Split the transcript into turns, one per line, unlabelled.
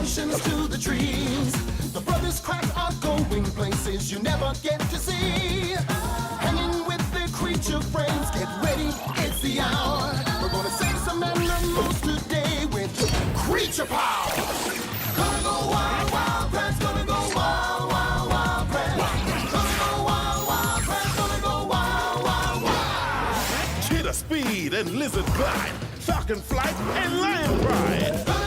oceans to the trees. The brothers Crabs are going places you never get to see. Hanging with their creature friends, get ready, it's the hour. We're gonna save some animals today with Creature Power. Gonna go wild, wild, Crabs, gonna go wild, wild, wild, Crabs. Gonna go wild, wild, Crabs, gonna go wild, wild, wild.
Cheetah speed and lizard glide, falcon flight and lion ride.